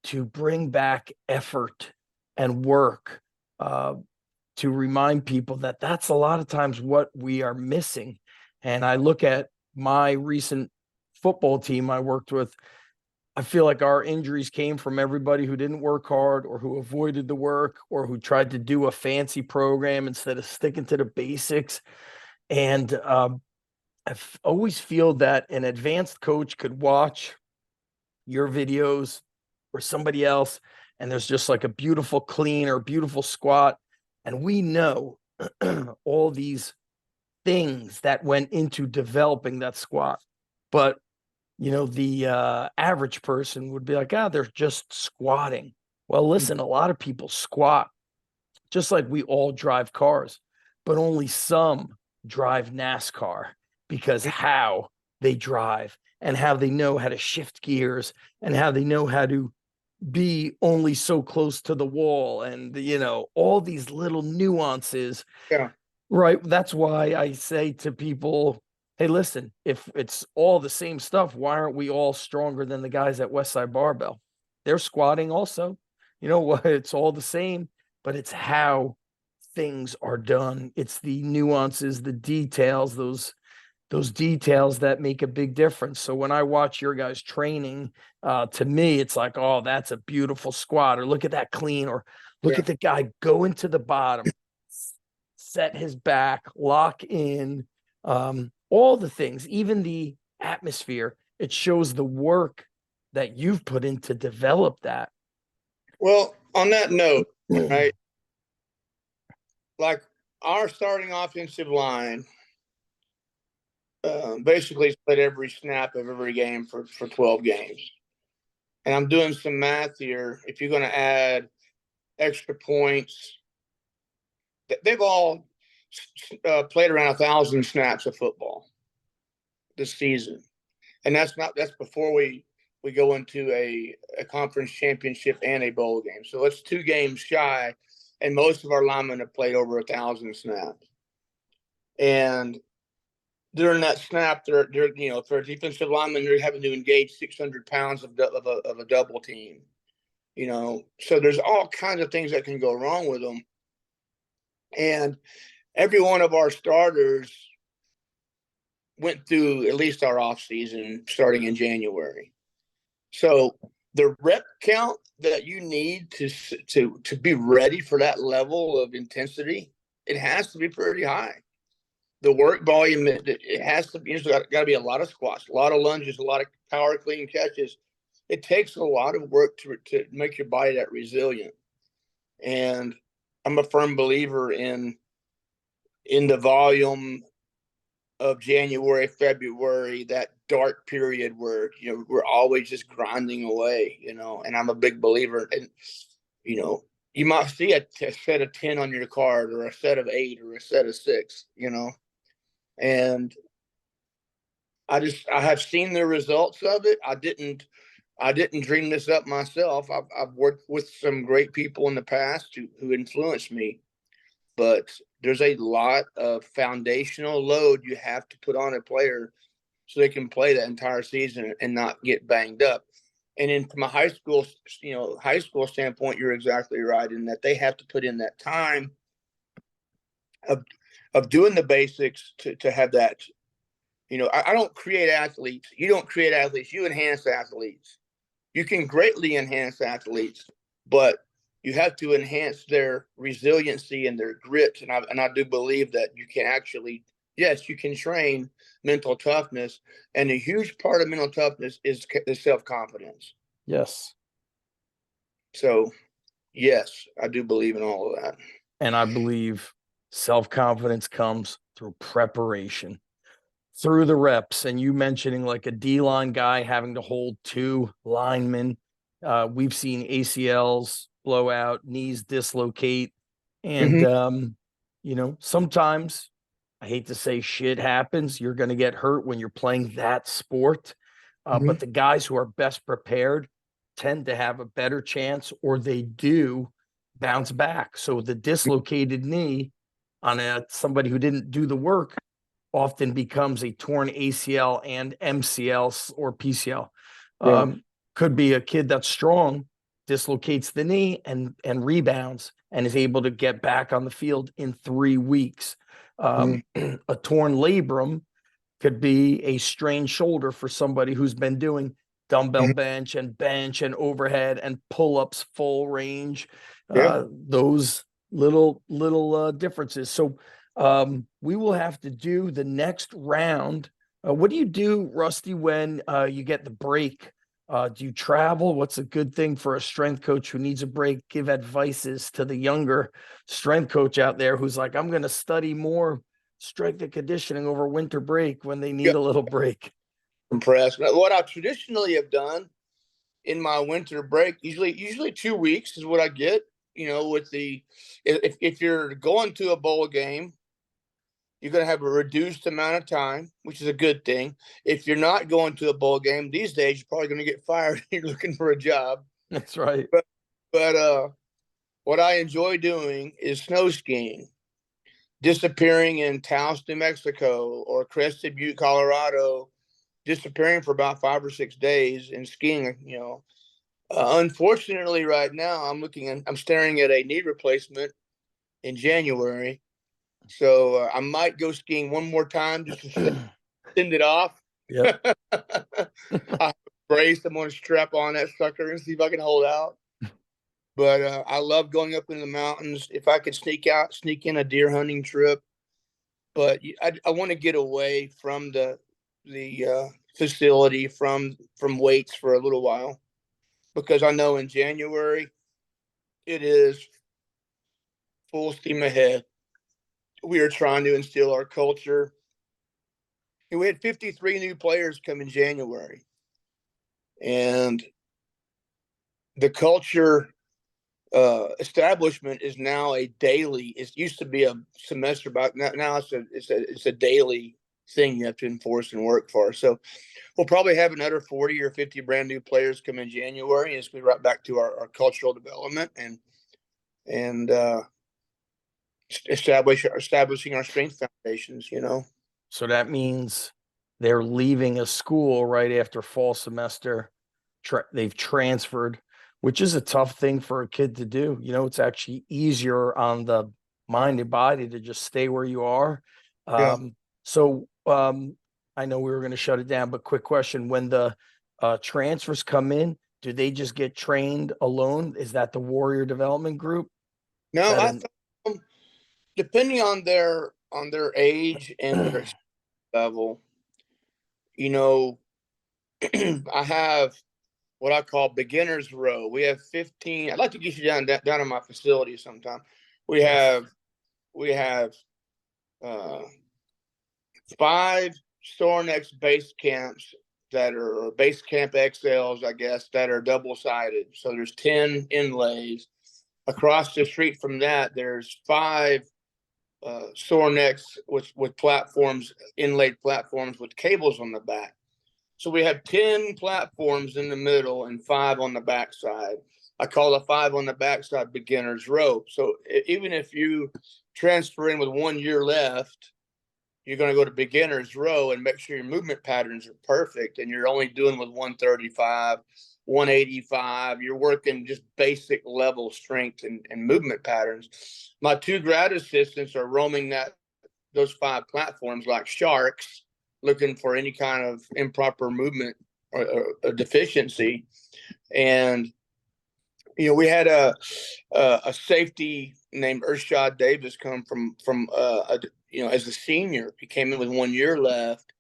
to bring back effort and work, to remind people that that's a lot of times what we are missing. And I look at my recent football team I worked with. I feel like our injuries came from everybody who didn't work hard or who avoided the work or who tried to do a fancy program instead of sticking to the basics. And always feel that an advanced coach could watch your videos or somebody else, and there's just like a beautiful clean or beautiful squat. And we know all these things that went into developing that squat. But the average person would be like, they're just squatting. Well, listen, a lot of people squat just like we all drive cars, but only some drive NASCAR because how they drive and how they know how to shift gears and how they know how to be only so close to the wall and all these little nuances. Yeah. Right. That's why I say to people, hey, listen, if it's all the same stuff, why aren't we all stronger than the guys at Westside Barbell? They're squatting also. You know what? It's all the same, but it's how things are done. It's the nuances, the details, those details that make a big difference. So when I watch your guys training, to me, it's like, oh, that's a beautiful squat, or look at that clean, or look at the guy go into the bottom, set his back, lock in, all the things, even the atmosphere. It shows the work that you've put in to develop that. Well, on that note, right, like our starting offensive line basically played every snap of every game for 12 games. And I'm doing some math here. If you're going to add extra points, they've all played around 1,000 snaps of football this season. And that's before we go into a conference championship and a bowl game. So it's 2 games shy, and most of our linemen have played over 1,000 snaps. And during that snap, they're for a defensive lineman, they're having to engage 600 pounds of a double team. So there's all kinds of things that can go wrong with them. And every one of our starters went through at least our off season starting in January. So the rep count that you need to be ready for that level of intensity, it has to be pretty high. The work volume, it has to be, got to be a lot of squats, a lot of lunges, a lot of power clean catches. It takes a lot of work to make your body that resilient. And I'm a firm believer in the volume of January, February, that dark period where, we're always just grinding away, and I'm a big believer in, you might see a set of 10 on your card or a set of 8 or a set of 6, and I have seen the results of it. I didn't dream this up myself. I've worked with some great people in the past who influenced me, but there's a lot of foundational load you have to put on a player so they can play that entire season and not get banged up. And then from a high school standpoint, you're exactly right in that they have to put in that time of doing the basics to have that. I don't create athletes. You don't create athletes. You enhance athletes. You can greatly enhance athletes, but you have to enhance their resiliency and their grit. And I do believe that you can actually, yes, you can train mental toughness, and a huge part of mental toughness is self-confidence. Yes. So, yes, I do believe in all of that. And I believe self-confidence comes through preparation, through the reps. And you mentioning like a D-line guy having to hold two linemen. We've seen ACLs blow out, knees dislocate. And, sometimes I hate to say shit happens. You're going to get hurt when you're playing that sport. But the guys who are best prepared tend to have a better chance, or they do bounce back. So the dislocated knee on somebody who didn't do the work often becomes a torn ACL and MCL or PCL. Yeah. Could be a kid that's strong, dislocates the knee and rebounds and is able to get back on the field in 3 weeks. A torn labrum could be a strained shoulder for somebody who's been doing dumbbell bench and overhead and pull-ups full range. Yeah. Those little differences. So we will have to do the next round. What do you do, Rusty, when you get the break? Do you travel? What's a good thing for a strength coach who needs a break? Give advices to the younger strength coach out there who's like, I'm going to study more strength and conditioning over winter break when they need a little break. Compressed. What I traditionally have done in my winter break, usually 2 weeks is what I get. With if you're going to a bowl game, you're going to have a reduced amount of time, which is a good thing. If you're not going to a bowl game these days, you're probably going to get fired. You're looking for a job. That's right. But what I enjoy doing is snow skiing, disappearing in Taos, New Mexico, or Crested Butte, Colorado, disappearing for about 5 or 6 days and skiing. Unfortunately, right now I'm staring at a knee replacement in January, so I might go skiing one more time just to send it off. Yep. I brace. I'm going to strap on that sucker and see if I can hold out. But I love going up in the mountains. If I could sneak in a deer hunting trip, but I want to get away from the facility, from weights for a little while, because I know in January it is full steam ahead. We are trying to instill our culture. And we had 53 new players come in January, and the culture establishment is now a daily. It used to be a semester, but now it's a daily thing you have to enforce and work for. So we'll probably have another 40 or 50 brand new players come in January as we right back to our cultural development and establishing our strength foundations. So that means they're leaving a school right after fall semester. They've transferred, which is a tough thing for a kid to do. It's actually easier on the mind and body to just stay where you are. Yeah. So I know we were going to shut it down, but quick question. When the transfers come in, do they just get trained alone? Is that the Warrior Development Group? No, depending on their age and their level, I have what I call beginners row. We have 15. I'd like to get you down in my facility sometime. We have 5 Sorinex base camps that are base camp XLs, I guess, that are double sided. So there's 10 inlays. Across the street from that, there's 5 Sorinex with platforms, inlaid platforms with cables on the back. So we have 10 platforms in the middle and 5 on the backside. I call the 5 on the backside beginner's rope. So even if you transfer in with 1 year left, you're going to go to beginner's row and make sure your movement patterns are perfect, and you're only doing with 135 185. You're working just basic level strength and movement patterns. My 2 grad assistants are roaming those 5 platforms like sharks, looking for any kind of improper movement or deficiency. And we had a safety named Urshad Davis come from as a senior. He came in with 1 year left,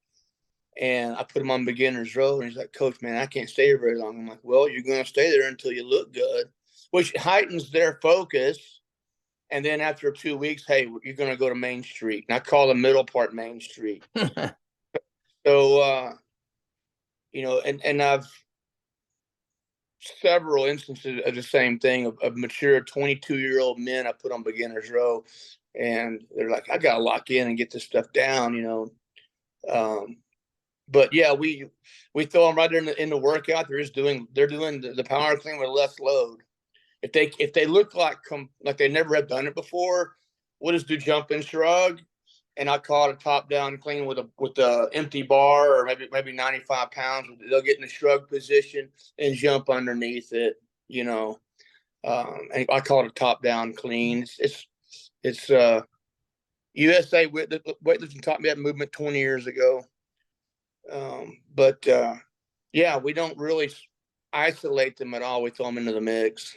and I put him on beginner's row, and he's like, "Coach, man, I can't stay here very long." I'm like, "Well, you're going to stay there until you look good," which heightens their focus. And then after 2 weeks, hey, you're going to go to Main Street, and I call the middle part Main Street. So, and I've several instances of the same thing of mature 22-year-old men I put on beginner's row, and they're like, "I got to lock in and get this stuff down." But yeah, we throw them right in the workout. They're doing the power clean with less load. If they look like they never have done it before, we'll just do jump and shrug, and I call it a top down clean with a empty bar, or maybe 95 pounds. They'll get in the shrug position and jump underneath it. And I call it a top down clean. It's USA weightlifting taught me that movement 20 years ago. But yeah, we don't really isolate them at all. We throw them into the mix.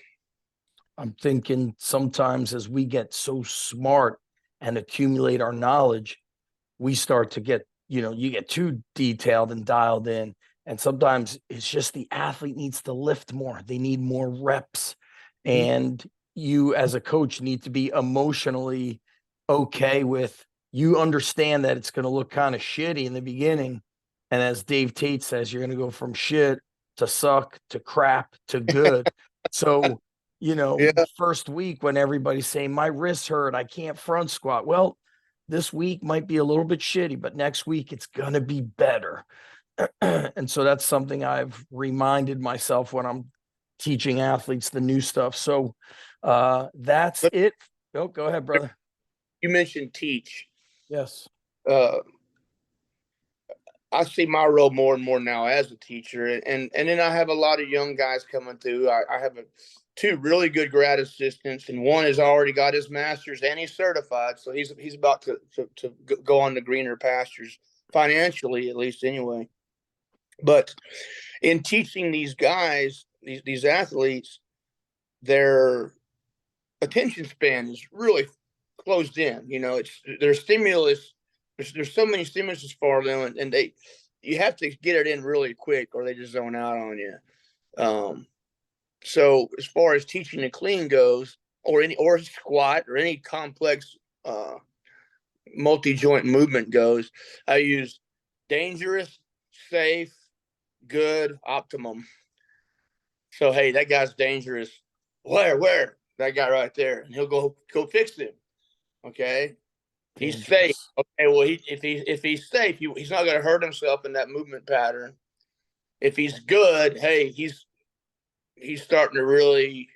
I'm thinking sometimes as we get so smart and accumulate our knowledge, we start to get, you get too detailed and dialed in. And sometimes it's just the athlete needs to lift more. They need more reps. And you as a coach need to be emotionally okay with, you understand that it's going to look kind of shitty in the beginning. And as Dave Tate says, you're going to go from shit to suck to crap to good. So, the first week when everybody's saying my wrists hurt, I can't front squat. Well, this week might be a little bit shitty, but next week it's going to be better. And so that's something I've reminded myself when I'm teaching athletes the new stuff. So that's it. Oh, go ahead, brother. You mentioned teach. Yes. I see my role more and more now as a teacher, and then I have a lot of young guys coming through. I have 2 really good grad assistants, and one has already got his master's and he's certified, so he's about to go on to greener pastures financially, at least anyway. But in teaching these guys, these athletes, their attention span is really closed in. It's their stimulus. There's so many stimuluses for them, and you have to get it in really quick, or they just zone out on you. So as far as teaching the clean goes, or squat, or any complex multi-joint movement goes, I use dangerous, safe, good, optimum. So hey, that guy's dangerous. Where? That guy right there, and he'll go fix him. Okay. He's safe. Okay, well, if he's safe, he's not going to hurt himself in that movement pattern. If he's good, hey, he's starting to really,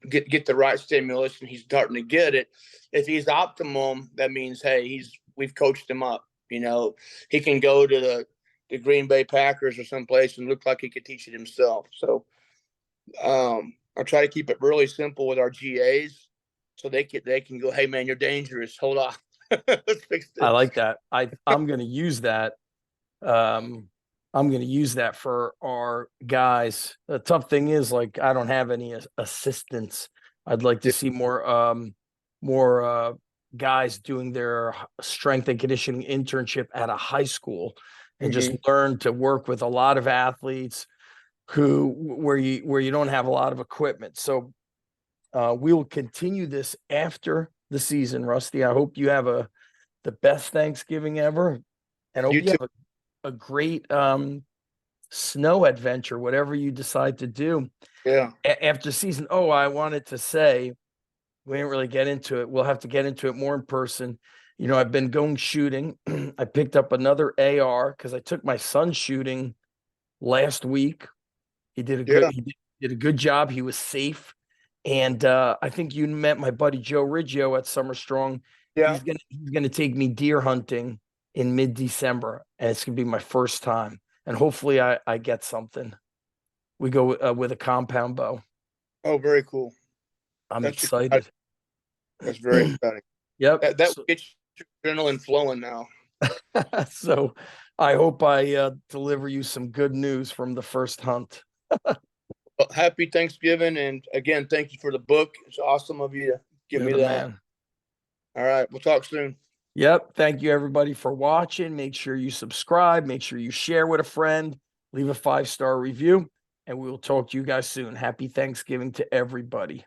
get the right stimulus, and he's starting to get it. If he's optimum, that means, hey, we've coached him up. He can go to the Green Bay Packers or someplace and look like he could teach it himself. So I try to keep it really simple with our GAs, so they can go, hey man, you're dangerous. Hold on. Let's fix this. I like that. I'm going to use that. I'm going to use that for our guys. The tough thing is, like, I don't have any assistants. I'd like to see more guys doing their strength and conditioning internship at a high school and just learn to work with a lot of athletes where you don't have a lot of equipment. So we will continue this after the season, Rusty. I hope you have the best Thanksgiving ever, and hope you have a great snow adventure, whatever you decide to do. Yeah. After season. Oh, I wanted to say, we didn't really get into it. We'll have to get into it more in person. I've been going shooting. I picked up another AR because I took my son shooting last week. He did a good job. He was safe. And I think you met my buddy Joe Riggio at Summer Strong. Yeah. He's gonna take me deer hunting in mid-December, and it's gonna be my first time. And hopefully I get something. We go with a compound bow. Oh, very cool. I'm That's exciting. excited. That's very exciting. Yep. That gets your adrenaline flowing now. So I hope I deliver you some good news from the first hunt. Well, happy Thanksgiving, and again, thank you for the book. It's awesome of you to give You're me the that. man. All right, we'll talk soon. Yep. Thank you, everybody, for watching. Make sure you subscribe. Make sure you share with a friend. Leave a 5-star review, and we will talk to you guys soon. Happy Thanksgiving to everybody.